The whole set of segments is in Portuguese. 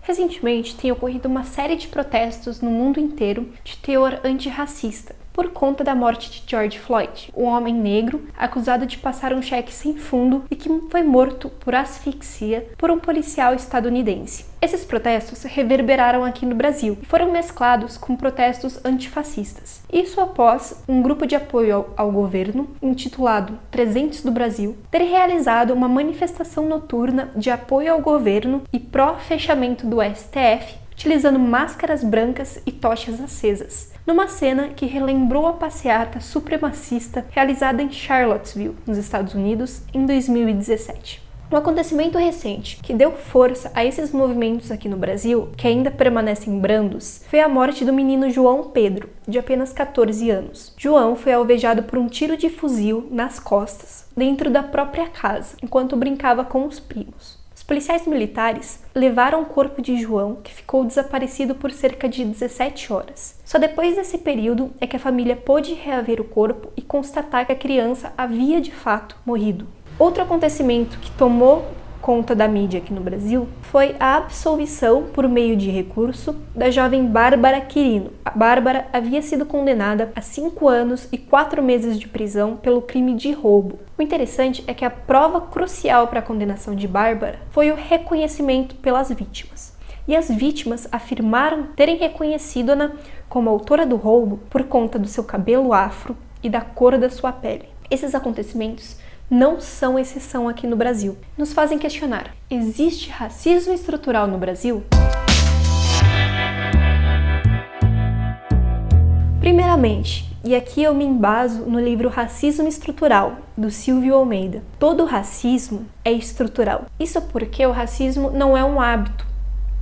Recentemente, tem ocorrido uma série de protestos no mundo inteiro de teor antirracista, por conta da morte de George Floyd, um homem negro acusado de passar um cheque sem fundo e que foi morto por asfixia por um policial estadunidense. Esses protestos reverberaram aqui no Brasil e foram mesclados com protestos antifascistas. Isso após um grupo de apoio ao governo, intitulado 300 do Brasil, ter realizado uma manifestação noturna de apoio ao governo e pró-fechamento do STF, utilizando máscaras brancas e tochas acesas, numa cena que relembrou a passeata supremacista realizada em Charlottesville, nos Estados Unidos, em 2017. Um acontecimento recente que deu força a esses movimentos aqui no Brasil, que ainda permanecem brandos, foi a morte do menino João Pedro, de apenas 14 anos. João foi alvejado por um tiro de fuzil nas costas, dentro da própria casa, enquanto brincava com os primos. Os policiais militares levaram o corpo de João, que ficou desaparecido por cerca de 17 horas. Só depois desse período é que a família pôde reaver o corpo e constatar que a criança havia de fato morrido. Outro acontecimento que tomou conta da mídia aqui no Brasil foi a absolvição por meio de recurso da jovem Bárbara Quirino. A Bárbara havia sido condenada a 5 anos e 4 meses de prisão pelo crime de roubo. O interessante é que a prova crucial para a condenação de Bárbara foi o reconhecimento pelas vítimas. E as vítimas afirmaram terem reconhecido-a como autora do roubo por conta do seu cabelo afro e da cor da sua pele. Esses acontecimentos não são exceção aqui no Brasil. Nos fazem questionar: existe racismo estrutural no Brasil? Primeiramente, e aqui eu me embaso no livro Racismo Estrutural, do Silvio Almeida, todo racismo é estrutural. Isso porque o racismo não é um hábito,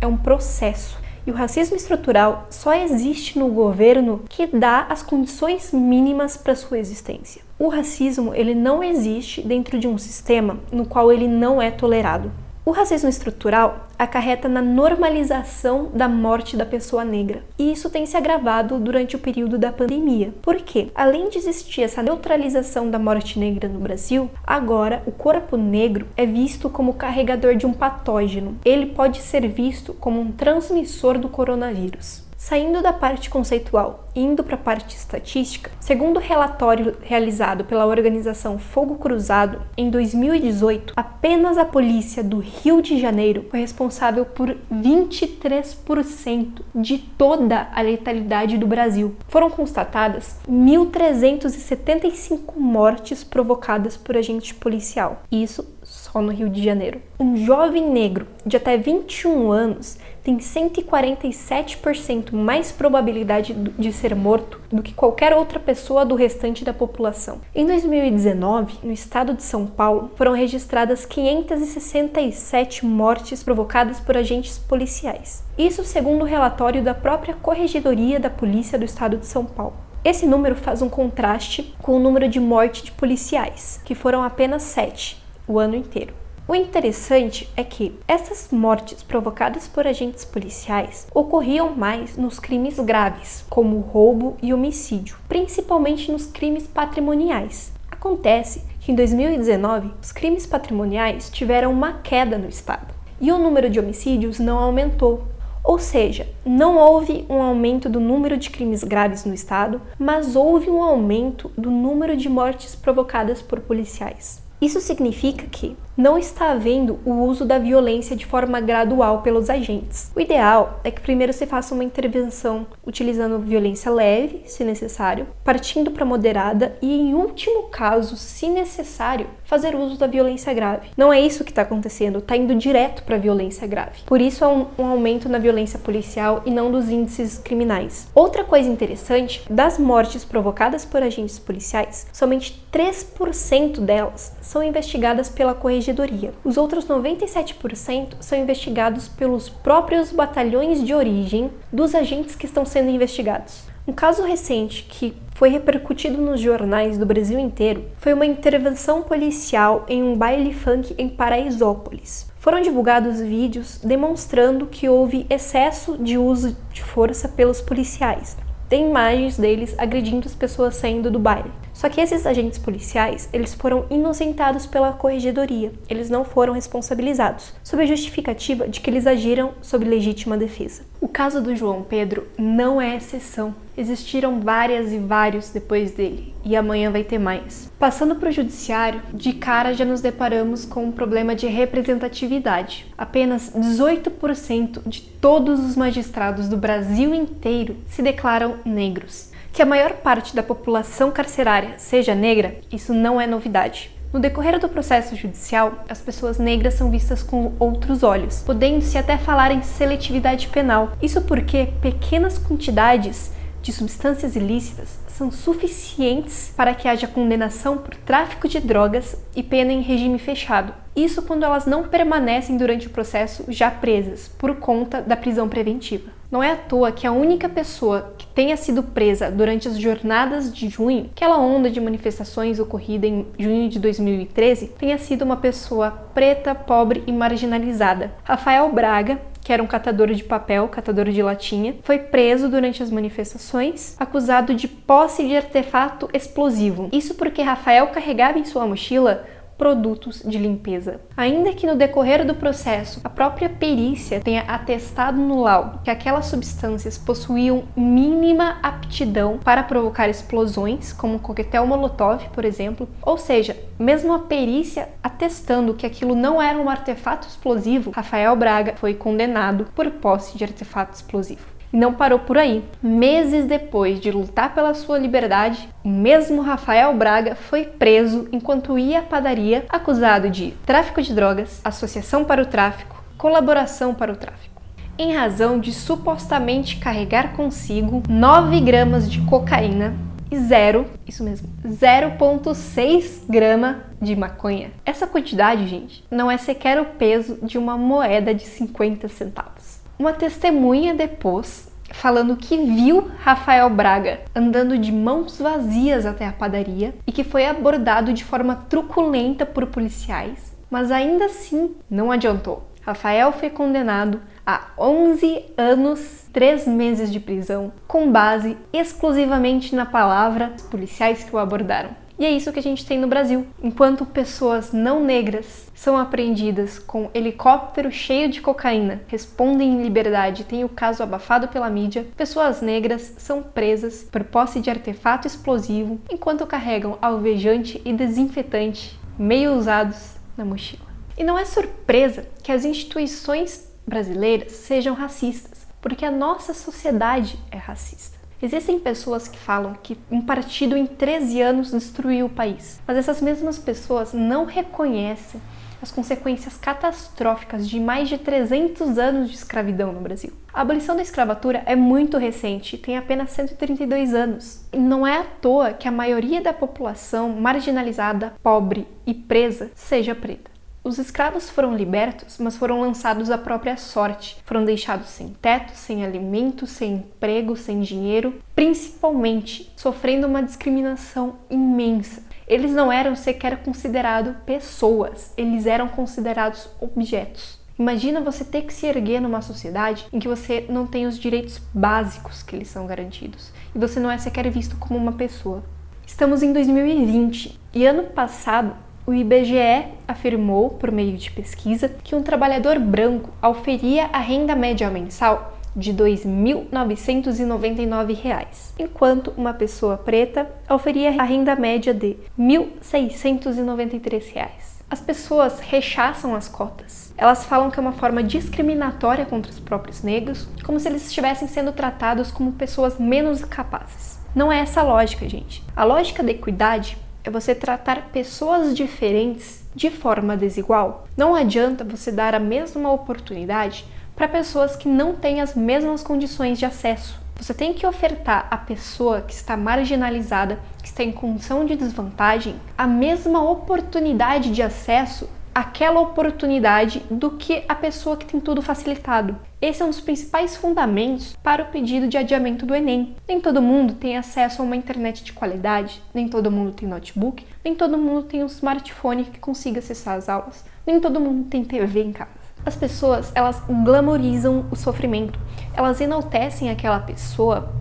é um processo. E o racismo estrutural só existe no governo que dá as condições mínimas para sua existência. O racismo, ele não existe dentro de um sistema no qual ele não é tolerado. O racismo estrutural acarreta na normalização da morte da pessoa negra. E isso tem se agravado durante o período da pandemia. Por quê? Além de existir essa neutralização da morte negra no Brasil, agora o corpo negro é visto como carregador de um patógeno. Ele pode ser visto como um transmissor do coronavírus. Saindo da parte conceitual e indo para a parte estatística, segundo o relatório realizado pela organização Fogo Cruzado, em 2018, apenas a polícia do Rio de Janeiro foi responsável por 23% de toda a letalidade do Brasil. Foram constatadas 1.375 mortes provocadas por agente policial. Isso só no Rio de Janeiro. Um jovem negro de até 21 anos tem 147% mais probabilidade de ser morto do que qualquer outra pessoa do restante da população. Em 2019, no estado de São Paulo, foram registradas 567 mortes provocadas por agentes policiais. Isso segundo o relatório da própria Corregedoria da Polícia do estado de São Paulo. Esse número faz um contraste com o número de mortes de policiais, que foram apenas 7 o ano inteiro. O interessante é que essas mortes provocadas por agentes policiais ocorriam mais nos crimes graves, como roubo e homicídio, principalmente nos crimes patrimoniais. Acontece que em 2019, os crimes patrimoniais tiveram uma queda no estado e o número de homicídios não aumentou. Ou seja, não houve um aumento do número de crimes graves no estado, mas houve um aumento do número de mortes provocadas por policiais. Isso significa que não está havendo o uso da violência de forma gradual pelos agentes. O ideal é que primeiro se faça uma intervenção utilizando violência leve, se necessário, partindo para moderada e, em último caso, se necessário, fazer uso da violência grave. Não é isso que está acontecendo, está indo direto para a violência grave. Por isso há um aumento na violência policial e não dos índices criminais. Outra coisa interessante, das mortes provocadas por agentes policiais, somente 3% delas são investigadas pela Corregedoria. Os outros 97% são investigados pelos próprios batalhões de origem dos agentes que estão sendo investigados. Um caso recente que foi repercutido nos jornais do Brasil inteiro foi uma intervenção policial em um baile funk em Paraisópolis. Foram divulgados vídeos demonstrando que houve excesso de uso de força pelos policiais. Tem imagens deles agredindo as pessoas saindo do baile. Só que esses agentes policiais, eles foram inocentados pela corregedoria, eles não foram responsabilizados, sob a justificativa de que eles agiram sob legítima defesa. O caso do João Pedro não é exceção. Existiram várias e vários depois dele, e amanhã vai ter mais. Passando para o judiciário, de cara já nos deparamos com um problema de representatividade. Apenas 18% de todos os magistrados do Brasil inteiro se declaram negros. Que a maior parte da população carcerária seja negra, isso não é novidade. No decorrer do processo judicial, as pessoas negras são vistas com outros olhos, podendo-se até falar em seletividade penal. Isso porque pequenas quantidades de substâncias ilícitas são suficientes para que haja condenação por tráfico de drogas e pena em regime fechado. Isso quando elas não permanecem durante o processo já presas, por conta da prisão preventiva. Não é à toa que a única pessoa que tenha sido presa durante as jornadas de junho, aquela onda de manifestações ocorrida em junho de 2013, tenha sido uma pessoa preta, pobre e marginalizada. Rafael Braga, que era um catador de papel, catador de latinha, foi preso durante as manifestações, acusado de posse de artefato explosivo. Isso porque Rafael carregava em sua mochila produtos de limpeza. Ainda que no decorrer do processo a própria perícia tenha atestado no laudo que aquelas substâncias possuíam mínima aptidão para provocar explosões, como um coquetel molotov, por exemplo, ou seja, mesmo a perícia atestando que aquilo não era um artefato explosivo, Rafael Braga foi condenado por posse de artefato explosivo. E não parou por aí. Meses depois de lutar pela sua liberdade, o mesmo Rafael Braga foi preso enquanto ia à padaria, acusado de tráfico de drogas, associação para o tráfico, colaboração para o tráfico, em razão de supostamente carregar consigo 9 gramas de cocaína e 0,6 grama de maconha. Essa quantidade, gente, não é sequer o peso de uma moeda de 50 centavos. Uma testemunha depôs falando que viu Rafael Braga andando de mãos vazias até a padaria e que foi abordado de forma truculenta por policiais, mas ainda assim não adiantou. Rafael foi condenado a 11 anos, 3 meses de prisão, com base exclusivamente na palavra dos policiais que o abordaram. E é isso que a gente tem no Brasil. Enquanto pessoas não negras são apreendidas com helicóptero cheio de cocaína, respondem em liberdade e têm o caso abafado pela mídia, pessoas negras são presas por posse de artefato explosivo enquanto carregam alvejante e desinfetante meio usados na mochila. E não é surpresa que as instituições brasileiras sejam racistas, porque a nossa sociedade é racista. Existem pessoas que falam que um partido em 13 anos destruiu o país, mas essas mesmas pessoas não reconhecem as consequências catastróficas de mais de 300 anos de escravidão no Brasil. A abolição da escravatura é muito recente, tem apenas 132 anos. E não é à toa que a maioria da população marginalizada, pobre e presa seja preta. Os escravos foram libertos, mas foram lançados à própria sorte. Foram deixados sem teto, sem alimento, sem emprego, sem dinheiro, principalmente sofrendo uma discriminação imensa. Eles não eram sequer considerados pessoas, eles eram considerados objetos. Imagina você ter que se erguer numa sociedade em que você não tem os direitos básicos que lhes são garantidos e você não é sequer visto como uma pessoa. Estamos em 2020 e ano passado o IBGE afirmou, por meio de pesquisa, que um trabalhador branco auferia a renda média mensal de R$ 2.999, enquanto uma pessoa preta auferia a renda média de R$ 1.693. As pessoas rechaçam as cotas. Elas falam que é uma forma discriminatória contra os próprios negros, como se eles estivessem sendo tratados como pessoas menos capazes. Não é essa a lógica, gente. A lógica da equidade é você tratar pessoas diferentes de forma desigual. Não adianta você dar a mesma oportunidade para pessoas que não têm as mesmas condições de acesso. Você tem que ofertar à pessoa que está marginalizada, que está em condição de desvantagem, a mesma oportunidade de acesso, aquela oportunidade do que a pessoa que tem tudo facilitado. Esse é um dos principais fundamentos para o pedido de adiamento do Enem. Nem todo mundo tem acesso a uma internet de qualidade, nem todo mundo tem notebook, nem todo mundo tem um smartphone que consiga acessar as aulas, nem todo mundo tem TV em casa. As pessoas, elas glamorizam o sofrimento, elas enaltecem aquela pessoa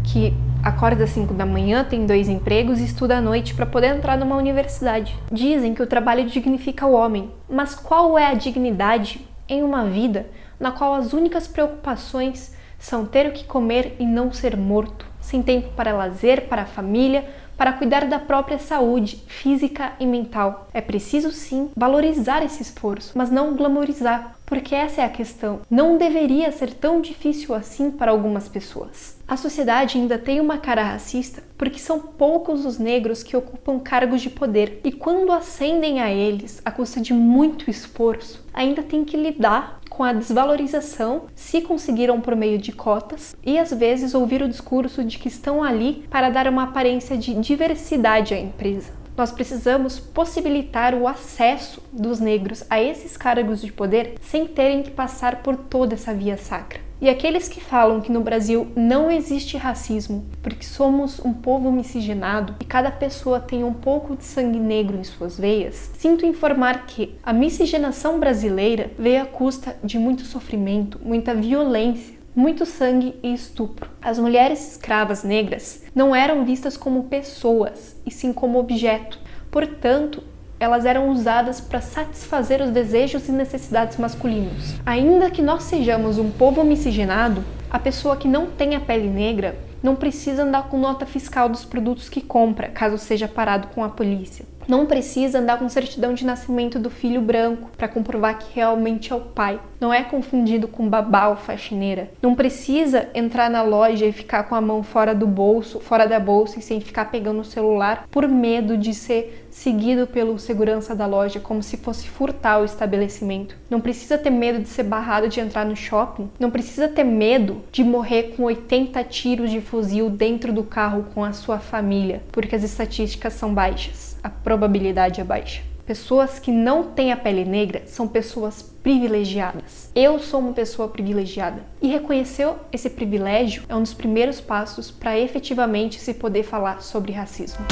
que acorda às 5 da manhã, tem 2 empregos e estuda à noite para poder entrar numa universidade. Dizem que o trabalho dignifica o homem, mas qual é a dignidade em uma vida na qual as únicas preocupações são ter o que comer e não ser morto, sem tempo para lazer, para a família, para cuidar da própria saúde física e mental? É preciso sim valorizar esse esforço, mas não glamorizar, porque essa é a questão. Não deveria ser tão difícil assim para algumas pessoas. A sociedade ainda tem uma cara racista porque são poucos os negros que ocupam cargos de poder e quando ascendem a eles à custa de muito esforço, ainda tem que lidar com a desvalorização se conseguiram por meio de cotas e às vezes ouvir o discurso de que estão ali para dar uma aparência de diversidade à empresa. Nós precisamos possibilitar o acesso dos negros a esses cargos de poder sem terem que passar por toda essa via sacra. E aqueles que falam que no Brasil não existe racismo porque somos um povo miscigenado e cada pessoa tem um pouco de sangue negro em suas veias, sinto informar que a miscigenação brasileira veio à custa de muito sofrimento, muita violência, muito sangue e estupro. As mulheres escravas negras não eram vistas como pessoas, e sim como objeto. Portanto, elas eram usadas para satisfazer os desejos e necessidades masculinos. Ainda que nós sejamos um povo miscigenado, a pessoa que não tem a pele negra não precisa andar com nota fiscal dos produtos que compra, caso seja parado com a polícia. Não precisa andar com certidão de nascimento do filho branco para comprovar que realmente é o pai. Não é confundido com babá ou faxineira. Não precisa entrar na loja e ficar com a mão fora do bolso, fora da bolsa e sem ficar pegando o celular por medo de ser seguido pelo segurança da loja como se fosse furtar o estabelecimento. Não precisa ter medo de ser barrado de entrar no shopping. Não precisa ter medo de morrer com 80 tiros de fuzil dentro do carro com a sua família, porque as estatísticas são baixas. A probabilidade é baixa. Pessoas que não têm a pele negra são pessoas privilegiadas. Eu sou uma pessoa privilegiada. E reconhecer esse privilégio é um dos primeiros passos para efetivamente se poder falar sobre racismo.